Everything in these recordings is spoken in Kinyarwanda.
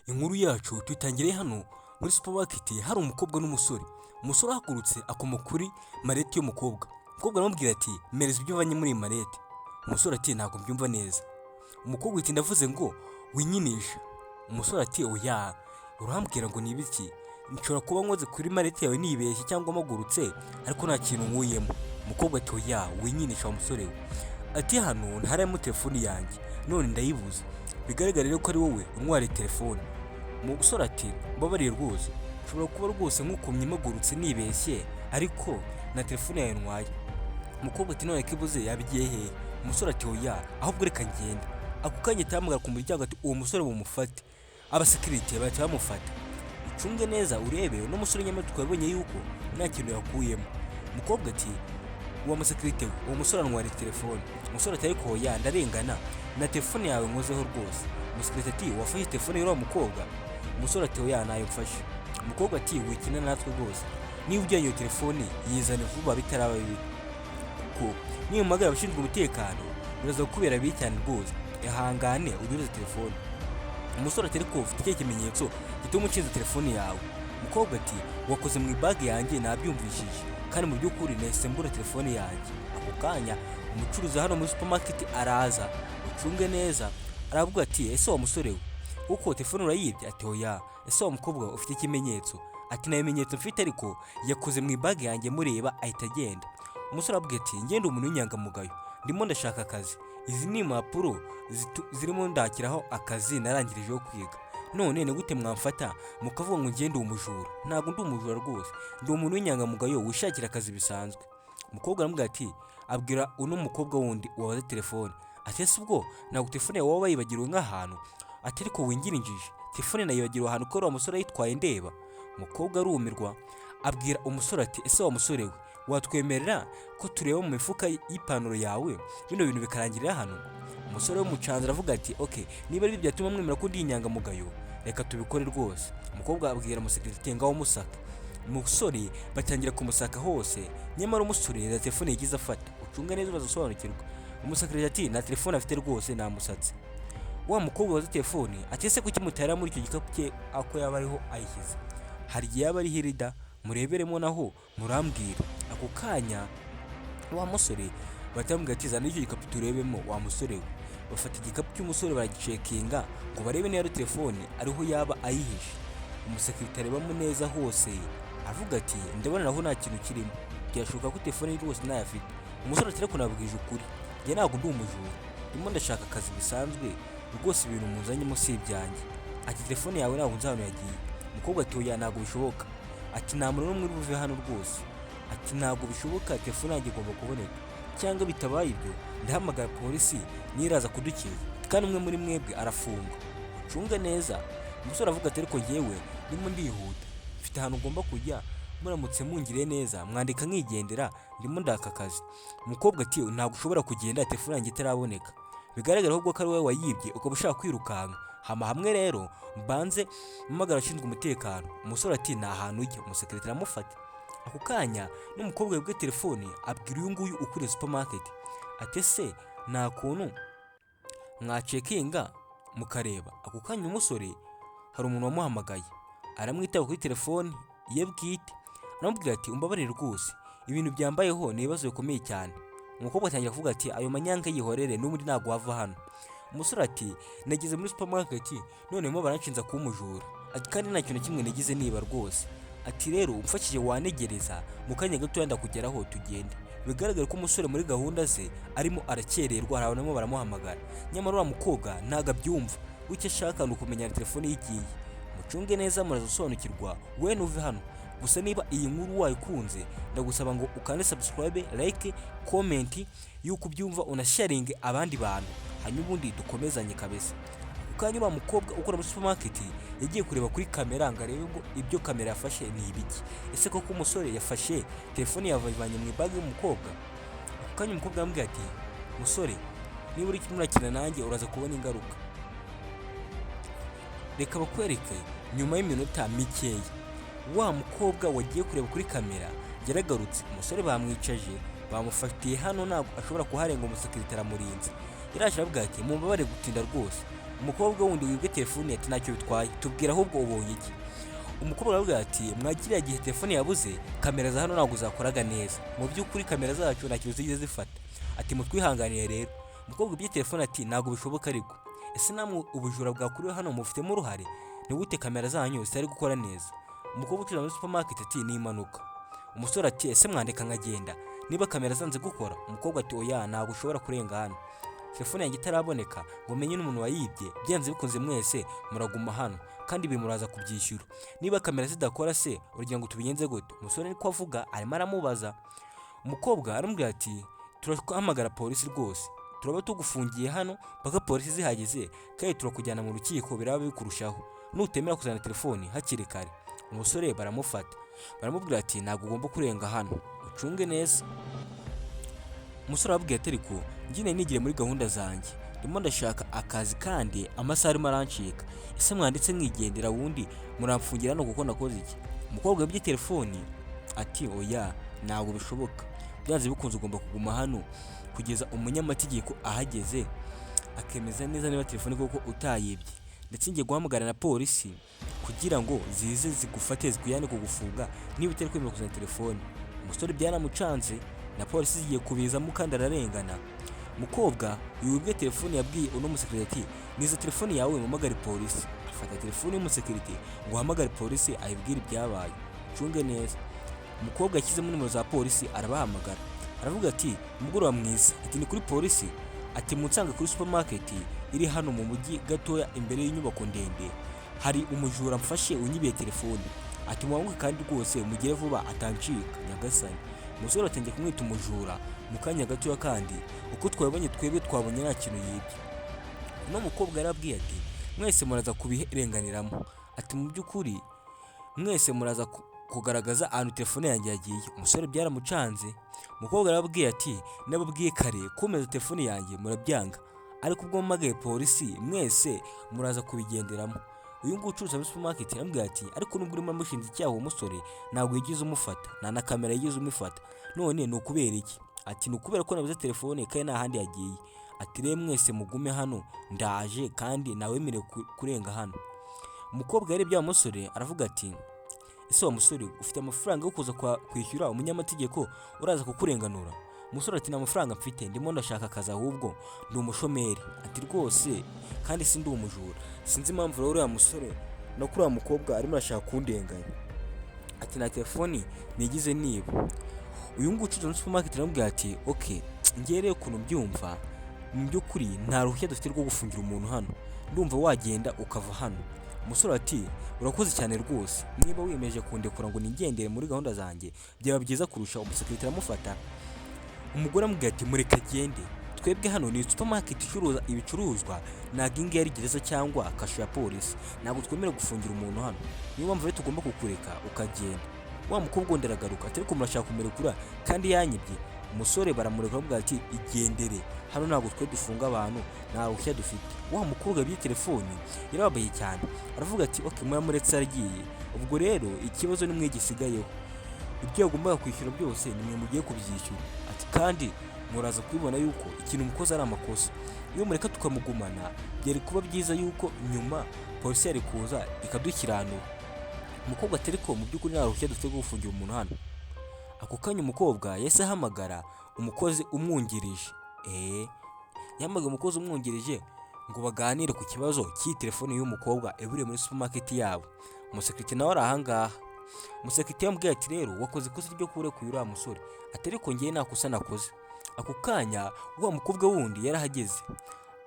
Inkuru yacu tuyitangiriye hano muri supermarket. Hari umukobwa n'umusore. Umusore ahagurutse akoma kuri marete y'umukobwa. Umukobwa aramubwira ati mereza ibyo uvanye muri marete. Umusore ati ntabwo mbyumva neza. Umukobwa ati ndavuze ngo winyinisha. Umusore ati oya, urambwira ngo ni ibiki? Nshobora kuba nkoze kuri marete yawe nibeshye cyangwa amagurutse ariko nta kintu nkuyemo. Umukobwa ati oya, winyinisha umusore we. Ati hano ntarayemo telefoni yanjye none ndayibuze, bigaragara ko ari wowe untwara telefone. Umusore ati mbabariye rwose, nshobora kuba rwose nkukumye magurutse nibeshye ariko na telefone yawe ntwaye. Umukobwa ati none kibuze yabigiye hehe? Umusore ati oya, ahubwo reka ngende. Ako kanya tamugara ku muryango ati uwo musore bumufate. Abasekirite bahita bamufata. Ucunge neza urebe uno musore nyamatwe yabonye yuko nta kintu yakuyemo. Umukobwa ati uwo musekirite uwo musore antwara telefone. Umusore ati ariko oya ndarengana na telefone yawe nkozeho rwose. Umusekirite ati wafashe telefone y'uwo mukobwa? Umusore ati oya nayo mfashe. Umukobwa ati wikina natwe rwose, niba ujyanye iyo telefone yizane vuba bitaraba bibi, kuko niyo magara abashinzwe umutekano biraza kubera bibi cyane rwose. Ihangane uduze telefone. Umusore ati ariko ufite ikimenyetso gituma ucinze telefone yawe? Umukobwa ati wakoze mu ibage yanjye nabyumvishije kandi mu by'ukuri nahise mbura telefone yanjye. Ako kanya umucuruzi hano muri supermarket araza. Ucunge neza aravuga ati ese wa musore we kuko telefone urayibye? Ati oya. Ese wa mukobwa ufite ikimenyetso? Ati nta bimenyetso mfite ariko yakoze mu ibage yanjye mureba ahita agenda. Umusore avuga ati ngende umuntu w'inyangamugayo, ndimo ndashaka akazi, izi ni impapuro zirimo ndakiraho akazi narangirijeho kwiga, none ni gute mwamfata mukavuga ngo ngende umujura? Ntabwo ndi umujura rwose, ndi umuntu w'inyangamugayo wishakira akazi bisanzwe. Umukobwa aramubwira ati abwira uno mukobwa wundi wabaze telefone. Ati ese ubwo ntabwo telefone yawe waba yibagiriwe nk'ahantu? Ati ariko wingirinjije, telefone nayibagiriwe ahantu ko wa musore yitwaye ndeba. Umukobwa arumirwa abwira umusore ati ese wa musore we watwemerera ko tureba mu mifuka y'ipantaro yawe bino bintu bikarangirira hano? Umusore w'umucanza aravuga ati okay, niba ari byatuma mwemera ko ndi inyangamugayo reka tubikore rwose. Umukobwa abwira umusekirite ngaho musaka. Umusore batangira kumusaka hose, nyamara umusore na telefone yagize afata. Ucunga neza urazasobanukirwa. Umusekirite ati na telefone afite rwose nta musatsi. Wa mukobwa waza telefone ati ese kuki mutara muri icyo gikapu cye ako yaba ariho ayishyize? Hari igihe yaba ari hirida mureberemo naho murambwira. Ako kanya wa musore batamubwira ati zana icyo gikapu turebemo. Wa musore we bafata igikapu cy'umusore baragicekinga ngo barebe niba ari telefone ariho yaba ayihishe. Umusekirite arebamo neza hose avuga ati ndabona naho nta kintu kirimo, byashoboka ko telefone rwose nayo afite. Umusore ati ariko nabwije ukuri, njye ntabwo ndi umujura, ndimo ndashaka akazi bisanzwe rwose, ibintu muzanyemo si ibyanjye. Ati telefone yawe ntabwo nzi ahantu yagiye. Umukobwa ati oya ntabwo bishoboka. Ati nta muntu n'umwe uri buve hano rwose. Ati ntabwo bishoboka, telefone yanjye igomba kuboneka, cyangwa bitabaye ibyo ndahamagara polisi niraza kudukiza kandi umwe muri mwebwe arafungwa. Ucunge neza. Umusore avuga ati ariko njyewe ndimo ndihuta, mfite ahantu ugomba kujya, muramutse mungiriye neza mwandika nkigendera, ndimo ndaka akazi. Umukobwa ati ntabwo ushobora kugenda telefone yanjye itaraboneka, bigaragara ahubwo ko ari wowe wayibye ukaba ushaka kwirukanka. Hamwe rero mbanze mpamagara ashinzwe umutekano. Umusore ati nta hantu ujya. Umusekirite aramufata. Ako kanya n'umukobwa yabwe telefone abwira uyu nguyu ukuriye supermarket ati se nta kuntu mwacekinga mukareba? Ako kanya umusore hari umuntu wamuhamagaye, aramwitaba kuri telefone ye bwite, aramubwira ati umbabarire rwose, ibintu byambayeho ni ibibazo bikomeye cyane. Umukobwa atangira kuvuga ati ayo manyanga yihorere n'ubundi ntabwo wava hano. Umusore ati nageze muri supermarket none mo baranshinza kuba umujura, ati kandi nta kintu kimwe nagize niba rwose. Ati rero umfashije wanegereza mu kanya gato yenda kugeraho tugende. Bigaragara ko umusore muri gahunda ze arimo arakererwa, harabonamo baramuhamagara, nyamara wa mukobwa ntago abyumva. Icyo ashaka ni ukumenya telefone yigiye. Mucunge neza murazasobanukirwa we nuve hano. Gusa niba iyi nkuru wayikunze ndagusaba ngo ukande subscribe, like, comment yuko ubyumva, unasharinge abandi bantu, hanyuma ubundi dukomezanye kabisa. Ukanyura mukobwa ukora muri supermarket yagiye kureba kuri kamera ngo arebe ngo ibyo kamera yafashe ni ibiki. Ese koko umusore yafashe telefone yavanye mu ibage y'umukobwa? Ukanya umukobwa yambwiye ati musore niba uri murakina nanjye uraza kubona ingaruka, reka bakwereke nyuma y'iminota mikeya. Wa mukobwa wagiye kureba kuri kamera yaragarutse. Umusore bamwicaje bamufatiye hano ntabwo ashobora kuharenga. Umusekirite aramurinze. Yaraje aravuga ati mumbabare gutinda rwose, umukobwa wundi wibwe telefone ati ntacyo bitwaye, tubwira ahubwo ubonye iki. Umukobwa aravuga ati mwakiriya gihe telefone yabuze kamera za hano ntabwo zakoraga neza, mu by'ukuri kamera zacu nta kintu zigeze zifata, ati mutwihanganiye rero. Umukobwa wibye telefone ati ntabwo bishoboka ariko ese namwe ubujura bwakuriwe hano mufitemo uruhare, ni gute kamera zanyu zitari gukora neza? Umukobwa ucuruza muri supermarket ati ni impanuka. Umusore ati ese mwandeka nkagenda niba kamera zanze gukora? Umukobwa ati oya ntabwo ushobora kurenga hano, telefone yanjye itaraboneka ngo menye n'umuntu wayibye, byanze bikunze mwese muraguma hano kandi ibi muraza kubyishyura. Niba kamera zidakora se urugero ngo tubigenze gute? Umusore niko avuga arimo aramubaza. Umukobwa aramubwira ati turahamagara polisi rwose, turaba tugufungiye hano paka polisi zihageze kandi turakujyana mu rukiko biraba bikurushaho, nutemera kuzana telefone hakiri kare. Umusore baramufata baramubwira ati ntabwo ugomba kurenga hano, ucunge neza. Umusore arababwira ati ariko njye nigire muri gahunda zanjye, ndimo ndashaka akazi kandi amasaha arimo arancika, ese mwanditse mwigendera wundi muramfungira no kuko nakoze iki? Umukobwa wibye telefoni ati oya ntabwo bishoboka, byanze bikunze ugomba kuguma hano kugeza umunyamategeko ahageze akemeza neza niba telefone koko utayibye, ndetse ngiye guhamagara na polisi kugira ngo zize zigufate zikujyane kugufunga niba utari kwemera kuzana telefone. Umusore byaramucanze na polisi zigiye kubizamo kandi ararengana. Umukobwa wibwe telefone yabwiye uno musekirite niza telefone yawe muhamagare polisi, afata telefone y'umusekirite ngo uhamagare polisi ayibwire ibyabaye, cunge neza. Umukobwa yashyizemo nimero za polisi arabahamagara, aravuga ati umugoroba mwiza, ati ni kuri polisi, ati munsanga kuri supermarket iri hano mu mujyi gatoya imbere y'inyubako ndende, hari umujura mfashe unyibiye telefone, ati mubanguke kandi rwose mugere vuba atancika nyagasani. Umusore atangiye kumwita umujura mu kanya gatoya kandi uko twabonye twebwe twabonye nta kintu yibye. Uno mukobwa yarabwiye ati mwese muraza kubirenganiramo, ati mu by'ukuri mwese muraza kugaragaza ahantu telefone yanjye yagiye. Umusore byaramucanze. Umukobwa yarabwiye ati nababwiye kare kumeza telefone yanjye murabyanga, ariko ubwo mpamagaye polisi mwese muraza kubigenderamo. Uyu nguyu ucuruza muri supermarket yarambwiye ati ariko nubwo urimo mushinze icyaha uwo musore ntabwo yigize umufata, nta na kamera yigize umufata, none ni ukubera iki? Ati ni ukubera ko nabuze telefone kandi nta handi yagiye, ati rero mwese mugume hano ndaje kandi nawemerewe kurenga hano. Umukobwa yarebye wa musore aravuga ati ese wa musore ufite amafaranga yo kuza kwishyura umunyamategeko uraza kukurenganura? Umusore ati nta mafaranga mfite, ndimo ndashaka akazi ahubwo ndi umushomeri, ati rwose kandi sindi umujura. Sinzi impamvu rero uriya musore no kuri wa mukobwa arimo arashaka kundenganya, ati na telefoni nigize niba. Uyu nguyu ucuruza muri supermarket aramubwira ati okay ngereye ukuntu mbyumva mu by'ukuri nta ruhushya dufite rwo gufungira umuntu hano, ndumva wagenda ukava hano. Umusore ati urakoze cyane rwose, niba wiyemeje kundekura ngo nigendere muri gahunda zanjye byaba byiza kurusha. Umusekirite aramufata. Umugore amubwira ati mureke agende, twebwe hano ni supermarket icuruza ibicuruzwa, ntabwo ingi ari gereza cyangwa kasho ya polisi, ntabwo twemera gufungira umuntu hano, niyo mpamvu rero tugomba kukureka ukagenda. Wa mukobwa wundi aragaruka ati ariko murashaka kumurekura kandi yanyibye? Umusore baramureka aramubwira ati igendere, hano ntabwo twe dufunga abantu, nta ruhushya dufite. Wa mukobwa wibye telefoni yarababaye cyane, aravuga ati okay muramuretse aragiye, ubwo rero ikibazo ni mwe gisigayeho, ibyo yagombaga kwishyura byose ni mwe mugiye kubyishyura, ati kandi muraza kubibona yuko ikintu umukozi ari amakosa, iyo mureka tukamugumana byari kuba byiza yuko nyuma polisi yari kuza ikadukiranura. Umukobwa ati ariko mu by'ukuri nta ruhushya dufite rwo gufungira umuntu hano. Ako kanya umukobwa yahise ahamagara umukozi umwungirije, yahamagaye umukozi umwungirije ngo baganire ku kibazo cy'iyi telefone y'umukobwa eburiye muri supermarket yabo. Umusekirite nawe ari ahangaha. Umusekirite yamubwiye ati rero wakoze ikosa ryo kurekuye uriya musore, ati ariko ngiye nta kosa nakoze. Ako kanya wa mukobwa wundi yarahageze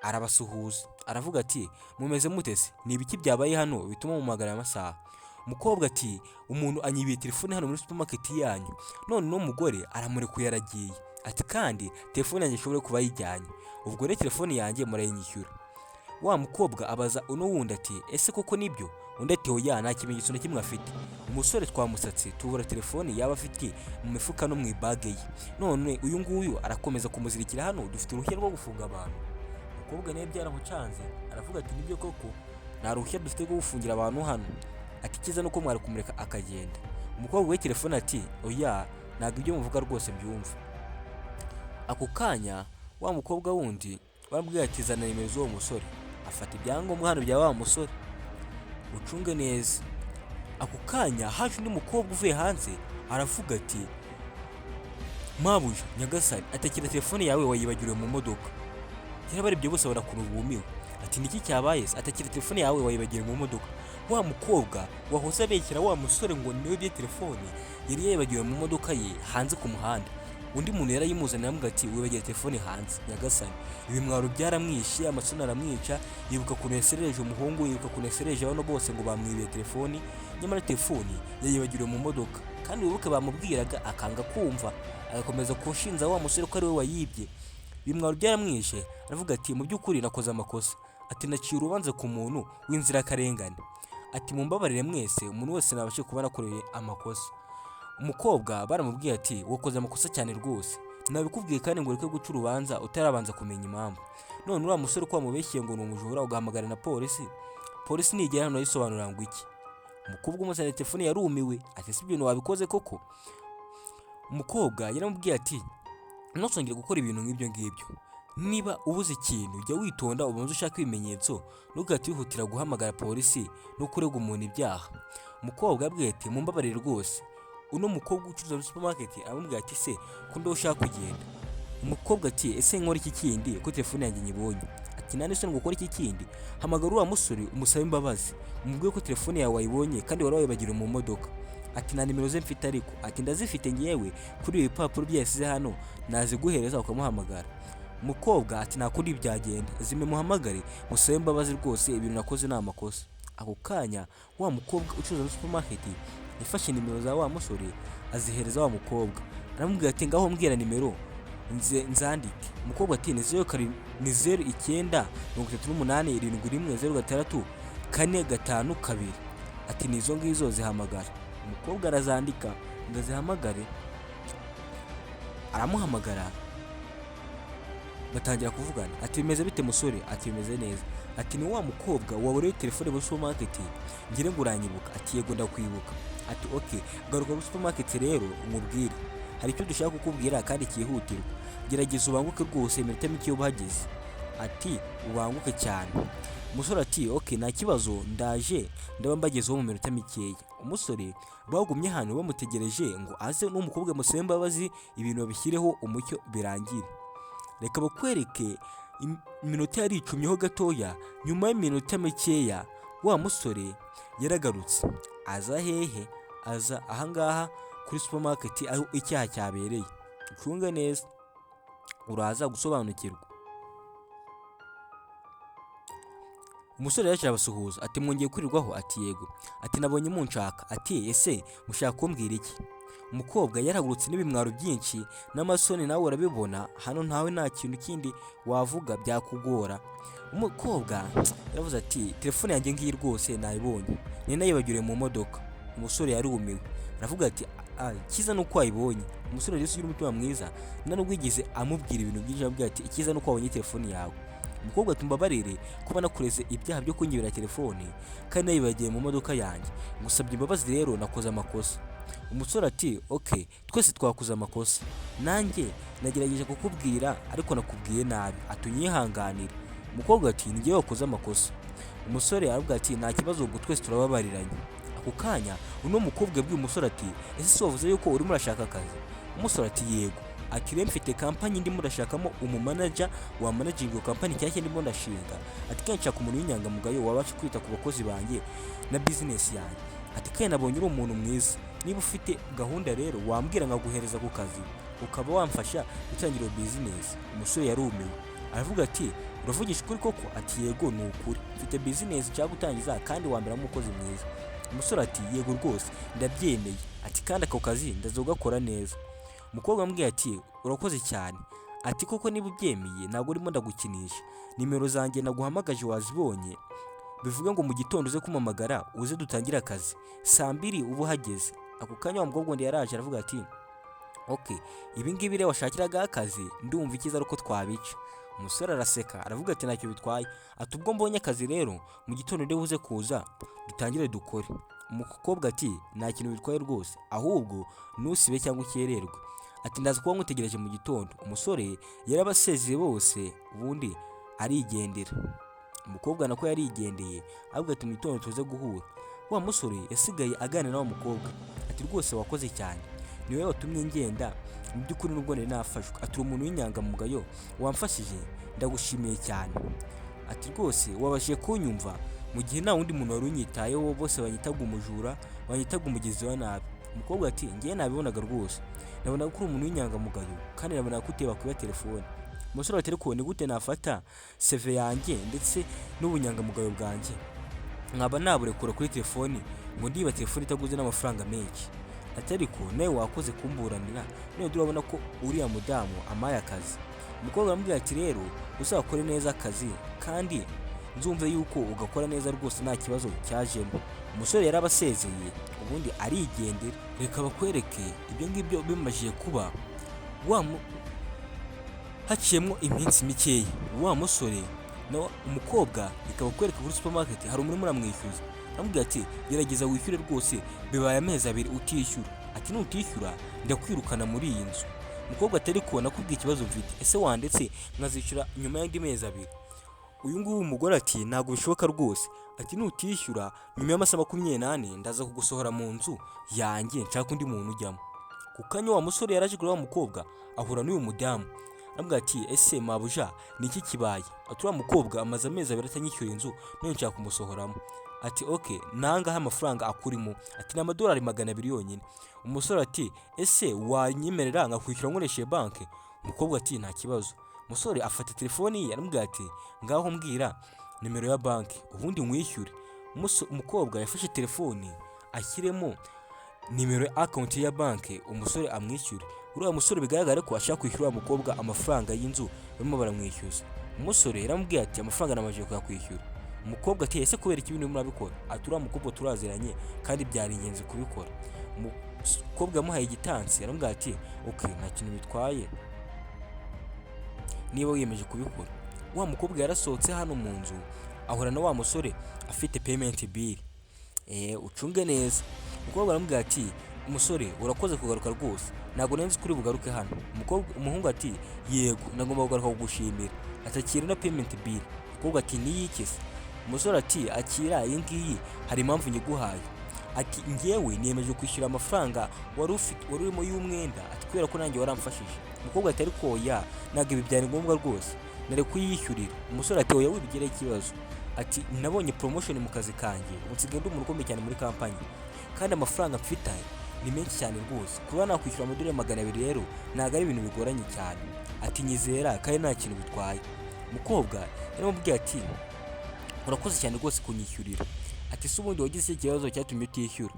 arabasuhuza, aravuga ati mumeze mutese, ni ibiki byabaye hano bituma mumagara amasaha? Umukobwa ati umuntu anyibiye telefone hano muri supermarket yanyu, none no mugore aramurekuye aragiye, ati kandi telefone yanjye ishobora kuba yijyanye, ubwo rero telefone yanjye murayinyishyura. Wa mukobwa abaza uno wundi ati ese koko nibyo? Undi ati oya nta kimenyetso na kimwe afite. Umusore twamusatse tubura telefone yaba afite mu mifuka no mu ibage ye, none uyu nguyu arakomeza kumuzirikira hano, dufite uruhushya rwo gufunga abantu. Umukobwa nawe byaramucanze aravuga ati nibyo koko nta ruhushya dufite rwo gufungira abantu hano, ati kiza nuko mwari kumureka akagenda. Umukobwa we telefone ati oya ntabwo ibyo muvuga rwose byumva. Ako kanya wa mukobwa wundi baramubwira ati zana nimero z'uwo musore, afata ibyangombwa hano bya wa musore. Ucunge neza, ako kanya haje undi mukobwa uvuye hanze aravuga ati mabuja nyagasani, atakira telefone yawe wayibagiriwe mu modoka. Yarabarebye bose barakuntu bumiwe, ati niki cyabaye se? Atakira telefone yawe wayibagiriwe mu modoka. Wa mukobwa wahoze abekera wa musore ngo niyo bye telefone yari yayibagiwe mu modoka ye hanze ku muhanda. Undi muntu yarayimuzanira amuga ati wibagiye telefone hanze nyagasani. Ibimwaro byaramwishe, amasoni aramwica, yibuka kuntu yaserereje umuhungu, yibuka kuntu yaserereje abana bose ngo bamwibiye telefone, nyamara telefone yayibagiriwe mu modoka. Kandi wibuke bamubwiraga akanga kumva, agakomeza kushinza wa musore ko ari we wayibye. Ibimwaro byaramwishe, aravuga ati mu by'ukuri nakoze amakosa. Ati naciye urubanza ku muntu w'inzirakarengane. Ati mumbabarire mwese, umuntu wese nabashe kuba nakoreye amakosa. Umukobwa baramubwiye ati wakoze amakosa cyane rwose, nabikubwiye kandi ngo ureke guca urubanza utarabanza kumenya impamvu. None uriya musore ko wamubeshye ngo ni umujura ugahamagara na polisi, polisi nigera hano yisobanura ngo iki? Umukobwa umuzanira telefone yarumiwe, ati si ibintu wabikoze koko? Umukobwa yaramubwiye ati ntuzongere gukora ibintu nk'ibyo ngibyo, niba ubuze ikintu jya witonda ubanze ushaka ibimenyetso, ntugahite wihutira guhamagara polisi no kurega umuntu ibyaha. Umukobwa yabwiye ati mumbabarire rwose. Uno mukobwa ucuruza muri supermarket aramubwira ati se ko ndo ushaka kugenda? Umukobwa ati ese nkora iki kindi ko telefone yanjye nyibonye? Ati nane se ngo ukora iki kindi? Hamagara uriya musore umusabe imbabazi, umubwiye ko telefone yawe wayibonye kandi wari wayibagiriwe mu modoka. Ati nta nimero ze mfite ariko, ati ndazifite ngewe kuri ibi bipapuro byasize hano, naziguhereza ukamuhamagara. Umukobwa ati nta kundi byagenda, zime muhamagare musabe imbabazi rwose, ibintu nakoze ni amakosa. Ako kanya wa mukobwa ucuruza muri supermarket yafashe nimero za wa musore azihereza wa mukobwa, aramubwira ati ngaho mbwira nimero nzandike. Umukobwa ati ni 0938710642. Ati nizo ngizo zihamagara. Umukobwa arazandika ngo zihamagare, aramuhamagara batangira kuvugana. Ati bimeze bite musore? Ati bimeze neza. Ati ni wa mukobwa wabureye telefone muri supermarket ngire ngo uranyibuka? Ati yego ndakwibuka. Ati okay, garuka muri supermarket rero umubwire hari icyo dushaka kukubwira kandi cyihutirwa, gerageza ubanguke rwose iminota mike ubahageze. Ati ubanguke cyane. Umusore ati okay nta kibazo ndaje ndaba mbagezeho mu minota mikeya. Umusore bagumye hano bamutegereje ngo aze n'umukobwa musabe imbabazi ibintu babishyireho umucyo birangire. Reka bakwereke iminota yari icumyeho gatoya. Nyuma y'iminota mikeya wa musore yaragarutse. Aza hehe? Aza ahangaha kuri supermarket aho icyaha cyabereye. Ucunge neza uraza gusobanukirwa. Umusore yaje abasuhuza ati mwongeye kwirirwaho? Ati yego. Ati nabonye munshaka. Ati ese mushaka kumbwira iki? Umukobwa yaragurutse n'ibimwaro byinshi n'amasoni, nawe urabibona hano ntawe nta kintu kindi wavuga byakugora. Umukobwa yaravuze ati telefone yanjye ngiyi rwose nayibonye, ni nayibagiriwe mu modoka. Umusore yarumiwe aravuga ati ikiza nuko wayibonye. Umusore rero ugira umutima mwiza nubwo yigeze amubwira ibintu byinshi, avuga ati ikiza nuko wabonye telefone yawe. Umukobwa ati mbabarire kuba nakureze ibyaha byo kunyibira telefone kandi nayibagiye mu modoka yanjye, ngusabye imbabazi rero nakoze amakosa. Umusore ati okay twese twakoze amakosa, nanjye nagerageje kukubwira ariko nakubwiye nabi, atunyihanganire. Umukobwa ati njye wakoze amakosa. Umusore aravuga ati nta kibazo ubwo twese turababariranye. Ako kanya uno mukobwa yabwiye umusore ati ese si wavuze yuko urimo urashaka akazi? Umusore ati yego. Ati rero mfite kampani ndimo ndashakamo umumanager wa managing iyo kampani cyashye ndimo ndashinga. Ati kandi nshaka umuntu w'inyangamugayo wabasha kwita ku bakozi banjye na business yanjye. Ati kandi nabonye uri umuntu mwiza, niba ufite gahunda rero wambwira nkaguhereza ku kazi ukaba wamfasha gutangira business. Umusore yarumiwe aravuga ati uravugisha ukuri koko? Ati yego ni ukuri, mfite business nshaka gutangiza kandi wambera umukozi mwiza. Umusore ati yego rwose ndabyemeye. Ati kandi ako kazi ndazogakora neza. Umukobwa ambwiye ati urakoze cyane. Ati koko niba ubyemeye ntabwo urimo ndagukinisha, nimero zanjye naguhamagaje wazibonye, bivuga ngo mu gitondo uze kumamagara uze dutangira akazi saa 2 ubu hageze. Ako kanya wa mukobwa ndi yaraje aravuga ati okay ibi ngibi rero washakiraga akazi ndumva ikiza ariko twabica. Umusore araseka aravuga ati ntacyo bitwaye. Ati ubwo mbonye akazi rero mu gitondo ndi buze kuza dutangire dukore. Umukobwa ati nta kintu bitwaye rwose, ahubwo nusibe cyangwa ukererwe. Ati ndaza kuba ngutegereje mu gitondo. Umusore yarabasezeye bose ubundi arigendera. umukobwa nako yarigendeye avuga ati mu gitondo tuze guhura. Wa musore yasigaye aganira na wa mukobwa ati rwose wakoze cyane, niwe watumye ngenda, mu by'ukuri nubwo nari nafashwe, ati umuntu w'inyangamugayo wamfashije, ndagushimiye cyane, ati rwose wabashije kunyumva mu gihe nta wundi muntu wari unyitayeho, bose banyitaga umujura, banyitaga umugizi wa nabi. Umukobwa ati ngiye nabibonaga rwose, nabonaga ko uri umuntu w'inyangamugayo kandi nabonaga ko uteba kuba telefone. Umusore ati ariko ni gute nafata CV yanjye ndetse n'ubunyangamugayo bwanjye nkaba naburekura kuri telefoni ngo ndiba telefoni itaguze n'amafaranga menshi? Ati ariko nawe wakoze kumburanira, none urabona ko uriya mudamu amaye akazi. Umukobwa aramubwira ati rero uzakore neza akazi kandi nzumve yuko ugakora neza rwose nta kibazo cyajemo. Umusore yarabasezeye ubundi arigendera. Reka bakwereke ibyo ngibyo bimajije kuba haciyemo iminsi mikeya, wa musore no umukobwa bikaba kwereka kuri supermarket hari umuntu muramwishyuza, aramubwira ati gerageza wishyure rwose, bibaye amezi 2 utishyura, ati nutishyura ndakwirukana muri iyi nzu. Umukobwa atari kubona kubwira ikibazo mfite, ese wandetse nkazishyura nyuma y'andi mezi 2? Uyu nguyu umugore ati ntabwo bishoboka rwose, ati nutishyura nyuma y'amasaha 28 ndaza kugusohora mu nzu yanjye nshaka undi muntu ujyamo. Kukanya wa musore yaraje kuri wa mukobwa ahura n'uyu mudamu, aramubwira ati ese mabuja ni iki kibaye? Ati wa mukobwa amaze amezi 2 atanyishyura inzu none nshaka kumusohoramo. Ati okay, nangahe amafaranga akurimo? Ati ni amadolari 200 yonyine. Umusore ati ese wanyemerera nkakwishyura nkoresheje banki? Umukobwa ati nta kibazo. Umusore afata telefoni ye aramubwira ati ngaho mbwira nimero ya banki ubundi nkwishyure. Umukobwa yafashe telefoni ashyiremo nimero ya account ya banki umusore amwishyure. Uriya musore bigaragara ko ashaka kwishyura wa mukobwa amafaranga y'inzu barimo baramwishyuza. Umusore yaramubwiye ati amafaranga namaje kuyakwishyura. Umukobwa ati ese kubera iki ibintu murabikora? Ati uriya mukobwa turaziranye kandi byari ingenzi kubikora. Umukobwa yamuhaye igitansi aramubwira ati okay, nta kintu bitwaye niba wiyemeje kubikora. Wa mukobwa yarasohotse hano mu nzu ahura na wa musore afite payment bill. Ucunge neza. Umukobwa aramubwira ati umusore urakoze kugaruka rwose, ntabwo nenzi kuri bugaruke hano. Umuhungu ati yego nagomba kugaruka kugushimira, atakira na payment bill. Umukobwa ati niyiki se? Umusore ati akira iyi ngiyi, hari impamvu nyiguhaye. Ati ngewe niyemeje kwishyura amafaranga wari urimo y'umwenda, ati kubera ko nanjye waramfashije. Umukobwa ati ariko oya ntabwo ibi byari ngombwa rwose, nari kuyishyurira. Umusore ati oya wibigire ikibazo, ati nabonye promotion mu kazi kanjye, unsigaye ndi umuntu ukomeye cyane muri kampani kandi amafaranga mfite ni menshi cyane rwose, kuba nakwishyura amadolari 200 rero ntabwo ari ibintu bigoranye cyane. Ati nyizera kandi nta kintu bitwaye. Umukobwa yaramubwiye ati urakoze cyane rwose kunyishyurira. Ati se ubundi wagize ikibazo cyatumye utishyura?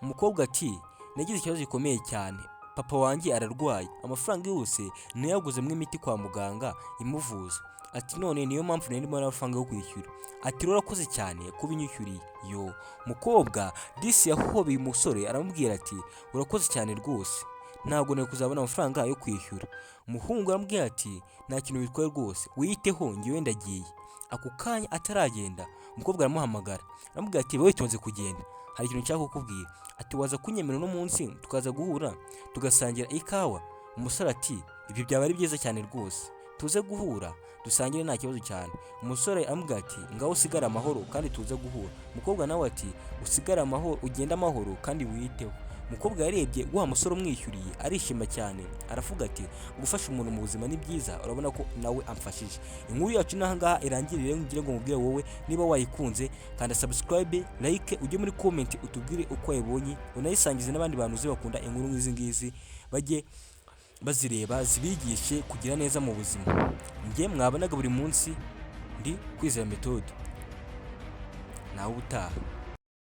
Umukobwa ati nagize ikibazo gikomeye cyane, papa wanjye ararwaye, amafaranga yose nayaguzemo imiti kwa muganga imuvuza. Ati none niyo mpamvu nari ndimo n'amafaranga yo kwishyura. Ati urakoze cyane kubinyishyuriye. Yo mukobwa disi yahobeye umusore aramubwira ati urakoze cyane rwose, ntabwo nari kuzabona amafaranga yo kwishyura. Umuhungu aramubwira ati nta kintu bitwaye rwose, wiyiteho ngiye ndagiye. Ako kanya ataragenda umukobwa aramuhamagara aramubwira ati witonze kugenda, hari ikintu nshaka kukubwira. Ati waza kunyemera no munsi tukaza guhura tugasangira ikawa? Umusore ati ibyo byaba ari byiza cyane rwose, tuze guhura dusangire nta kibazo cyane. Umusore aramubwira ati ngaho usigara amahoro kandi tuze guhura. Umukobwa nawe ati usigara amahoro, ugenda amahoro kandi wiyiteho. Umukobwa yarebye wa musore umwishyuriye arishima cyane, aravuga ati gufasha umuntu mu buzima ni byiza, urabona ko nawe amfashije. Inkuru yacu naha ngaha irangirire, ngire ngo mubwire wowe niba wayikunze kandi subscribe, like, ujye muri comment utubwire uko wayibonye, unayisangize n'abandi bantu uzi bakunda inkuru nk'izi ngizi bajye bazireba zibigishe kugira neza mu buzima. Njye mwabonaga buri munsi ndi Kwizera Methode, nawe utaha.